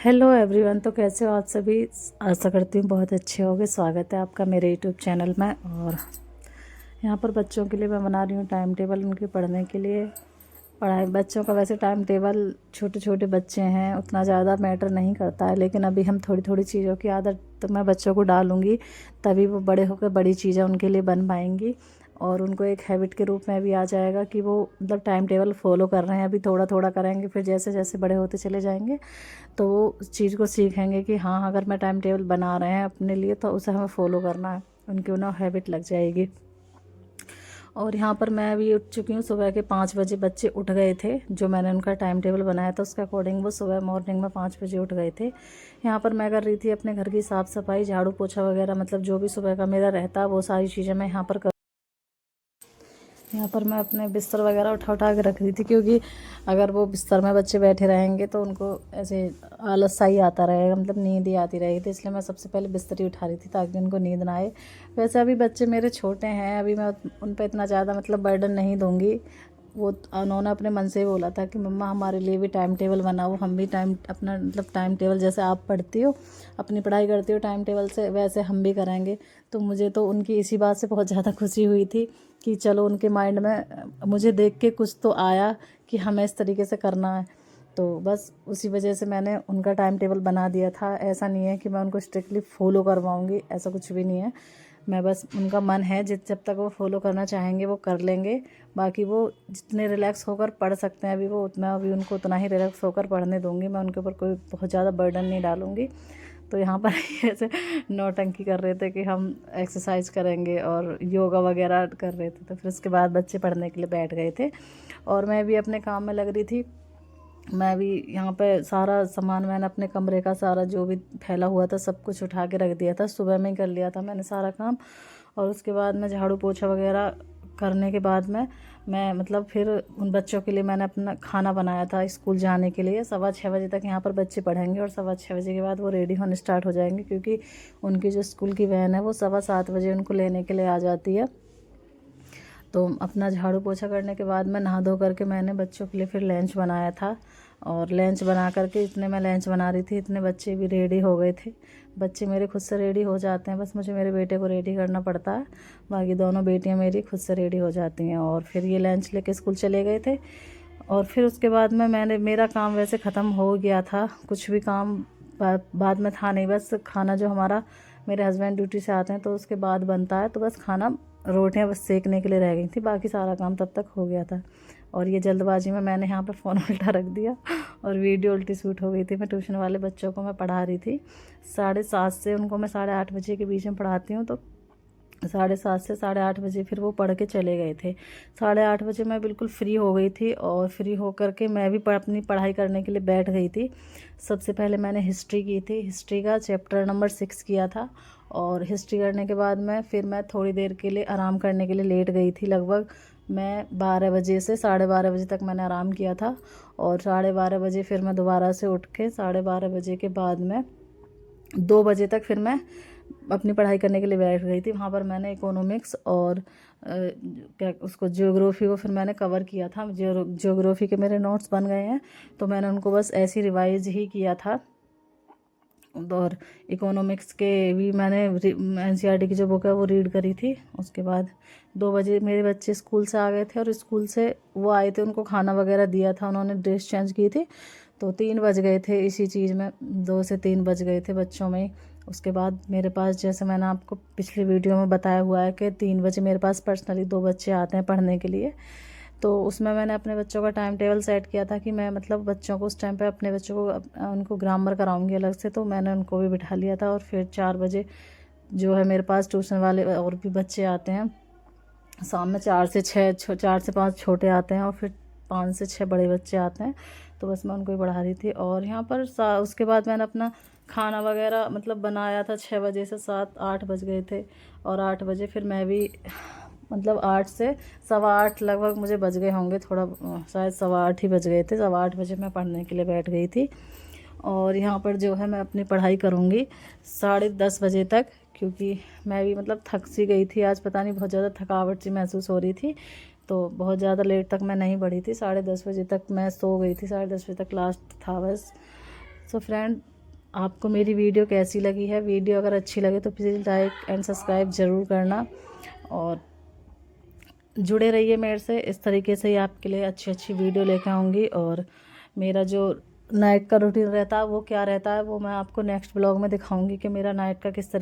Hello everyone. तो कैसे हो आप सभी? आशा करती हूँ बहुत अच्छे होंगे। स्वागत है आपका मेरे यूट्यूब चैनल में। और यहाँ पर बच्चों के लिए मैं बना रही हूँ टाइम टेबल उनके पढ़ने के लिए। पढ़ाई बच्चों का वैसे टाइम टेबल, छोटे छोटे बच्चे हैं, उतना ज़्यादा मैटर नहीं करता है, लेकिन अभी हम थोड़ी थोड़ी चीज़ों की आदत तो मैं बच्चों को डालूँगी, तभी वो बड़े होकर बड़ी चीज़ें उनके लिए बन पाएंगी और उनको एक हैबिट के रूप में भी आ जाएगा कि वो मतलब टाइम टेबल फॉलो कर रहे हैं। अभी थोड़ा थोड़ा करेंगे, फिर जैसे जैसे बड़े होते चले जाएंगे तो वो उस चीज़ को सीखेंगे कि हाँ, अगर मैं टाइम टेबल बना रहे हैं अपने लिए तो उसे हमें फ़ॉलो करना है। उनकी उन्हें हैबिट लग जाएगी। और यहाँ पर मैं अभी उठ चुकी हूँ। सुबह के 5 बजे बच्चे उठ गए थे। जो मैंने उनका टाइम टेबल बनाया था उसके अकॉर्डिंग वो सुबह मॉर्निंग में 5 बजे उठ गए थे। यहाँ पर मैं कर रही थी अपने घर की साफ़ सफाई, झाड़ू पोछा वगैरह, मतलब जो भी सुबह का मेरा रहता है वो सारी चीज़ें मैं यहाँ पर मैं अपने बिस्तर वगैरह उठा उठा के रख रही थी, क्योंकि अगर वो बिस्तर में बच्चे बैठे रहेंगे तो उनको ऐसे आलस सा ही आता रहेगा, मतलब नींद ही आती रहेगी। तो इसलिए मैं सबसे पहले बिस्तर ही उठा रही थी ताकि उनको नींद ना आए। वैसे अभी बच्चे मेरे छोटे हैं, अभी मैं उन पर इतना ज़्यादा मतलब बर्डन नहीं दूँगी। वो उन्होंने अपने मन से ही बोला था कि मम्मा हमारे लिए भी टाइम टेबल बनाओ, हम भी टाइम अपना मतलब टाइम टेबल जैसे आप पढ़ती हो, अपनी पढ़ाई करती हो टाइम टेबल से, वैसे हम भी करेंगे। तो मुझे तो उनकी इसी बात से बहुत ज़्यादा खुशी हुई थी कि चलो उनके माइंड में मुझे देख के कुछ तो आया कि हमें इस तरीके से करना है। तो बस उसी वजह से मैंने उनका टाइम टेबल बना दिया था। ऐसा नहीं है कि मैं उनको स्ट्रिक्टली फॉलो करवाऊँगी, ऐसा कुछ भी नहीं है। मैं बस उनका मन है जब तक वो फॉलो करना चाहेंगे वो कर लेंगे। बाकी वो जितने रिलैक्स होकर पढ़ सकते हैं अभी वो उतना, अभी उनको उतना ही रिलैक्स होकर पढ़ने दूंगी। मैं उनके ऊपर कोई बहुत ज़्यादा बर्डन नहीं डालूंगी। तो यहाँ पर ऐसे नौटंकी कर रहे थे कि हम एक्सरसाइज करेंगे और योगा वगैरह कर रहे थे। तो फिर उसके बाद बच्चे पढ़ने के लिए बैठ गए थे और मैं भी अपने काम में लग रही थी। मैं भी यहाँ पे सारा सामान मैंने अपने कमरे का सारा जो भी फैला हुआ था सब कुछ उठा के रख दिया था। सुबह में ही कर लिया था मैंने सारा काम। और उसके बाद में झाड़ू पोछा वगैरह करने के बाद में मैं मतलब फिर उन बच्चों के लिए मैंने अपना खाना बनाया था स्कूल जाने के लिए। 6:15 बजे तक यहाँ पर बच्चे पढ़ेंगे और 6:15 बजे के बाद वो रेडी होने स्टार्ट हो जाएंगे, क्योंकि उनकी जो स्कूल की वैन है वो 7:15 बजे उनको लेने के लिए आ जाती है। तो अपना झाड़ू पोछा करने के बाद मैं नहा धो करके मैंने बच्चों के लिए फिर लंच बनाया था। और लंच बना करके इतने मैं लंच बना रही थी इतने बच्चे भी रेडी हो गए थे। बच्चे मेरे खुद से रेडी हो जाते हैं, बस मुझे मेरे बेटे को रेडी करना पड़ता है। बाकी दोनों बेटियां मेरी खुद से रेडी हो जाती हैं और फिर ये लंच लेके स्कूल चले गए थे। और फिर उसके बाद में मेरा काम वैसे ख़त्म हो गया था। कुछ भी काम बाद में था नहीं, बस खाना जो हमारा मेरे हस्बैंड ड्यूटी से आते हैं तो उसके बाद बनता है, तो बस खाना रोटियां बस सेकने के लिए रह गई थी, बाकी सारा काम तब तक हो गया था। और ये जल्दबाजी में मैंने यहाँ पर फ़ोन उल्टा रख दिया और वीडियो उल्टी शूट हो गई थी। मैं ट्यूशन वाले बच्चों को मैं पढ़ा रही थी 7:30 से, उनको मैं 8:30 बजे के बीच में पढ़ाती हूँ। तो 7:30 से 8:30 बजे फिर वो पढ़ के चले गए थे। 8:30 बजे मैं बिल्कुल फ्री हो गई थी और फ्री हो करके मैं भी अपनी पढ़ाई करने के लिए बैठ गई थी। सबसे पहले मैंने हिस्ट्री की थी, हिस्ट्री का चैप्टर नंबर 6 किया था। और हिस्ट्री करने के बाद में फिर मैं थोड़ी देर के लिए आराम करने के लिए लेट गई थी। लगभग मैं 12 बजे से 12:30 बजे तक मैंने आराम किया था। और 12:30 बजे फिर मैं दोबारा से उठ के 12:30 बजे के बाद में 2 बजे तक फिर मैं अपनी पढ़ाई करने के लिए बैठ गई थी। वहाँ पर मैंने इकोनॉमिक्स और क्या उसको ज्योग्राफी को फिर मैंने कवर किया था। ज्योग्राफी के मेरे नोट्स बन गए हैं तो मैंने उनको बस ऐसे रिवाइज ही किया था। और इकोनॉमिक्स के भी मैंने एनसीईआरटी की जो बुक है वो रीड करी थी। उसके बाद 2 बजे मेरे बच्चे स्कूल से आ गए थे और स्कूल से वो आए थे, उनको खाना वगैरह दिया था, उन्होंने ड्रेस चेंज की थी। तो 3 बज गए थे इसी चीज़ में, 2 से 3 बज गए थे बच्चों में। उसके बाद मेरे पास, जैसे मैंने आपको पिछली वीडियो में बताया हुआ है कि 3 बजे मेरे पास पर्सनली 2 बच्चे आते हैं पढ़ने के लिए। तो उसमें मैंने अपने बच्चों का टाइम टेबल सेट किया था कि मैं मतलब बच्चों को उस टाइम पे अपने बच्चों को उनको ग्रामर कराऊंगी अलग से। तो मैंने उनको भी बिठा लिया था। और फिर 4 बजे जो है मेरे पास ट्यूशन वाले और भी बच्चे आते हैं। शाम में 4 से 6, 4 से 5 छोटे आते हैं और फिर 5 से 6 बड़े बच्चे आते हैं। तो बस मैं उनको ही पढ़ा रही थी। और यहाँ पर उसके बाद मैंने अपना खाना वगैरह मतलब बनाया था। 6 बजे से 7-8 बज गए थे। और 8 बजे फिर मैं भी मतलब 8 से 8:15 लगभग मुझे बज गए होंगे, थोड़ा शायद 8:15 ही बज गए थे। 8:15 बजे मैं पढ़ने के लिए बैठ गई थी। और यहाँ पर जो है मैं अपनी पढ़ाई करूँगी 10:30 बजे तक, क्योंकि मैं भी मतलब थक सी गई थी आज, पता नहीं बहुत ज़्यादा थकावट सी महसूस हो रही थी। तो बहुत ज़्यादा लेट तक मैं नहीं पढ़ी थी, 10:30 बजे तक मैं सो गई थी, 10:30 बजे तक लास्ट था बस। सो फ्रेंड, आपको मेरी वीडियो कैसी लगी है। वीडियो अगर अच्छी लगे तो प्लीज़ लाइक एंड सब्सक्राइब ज़रूर करना और जुड़े रहिए मेरे से। इस तरीके से ही आपके लिए अच्छी अच्छी वीडियो लेकर आऊँगी। और मेरा जो नाइट का रूटीन रहता है वो क्या रहता है वो मैं आपको नेक्स्ट ब्लॉग में दिखाऊंगी कि मेरा नाइट का किस तरीके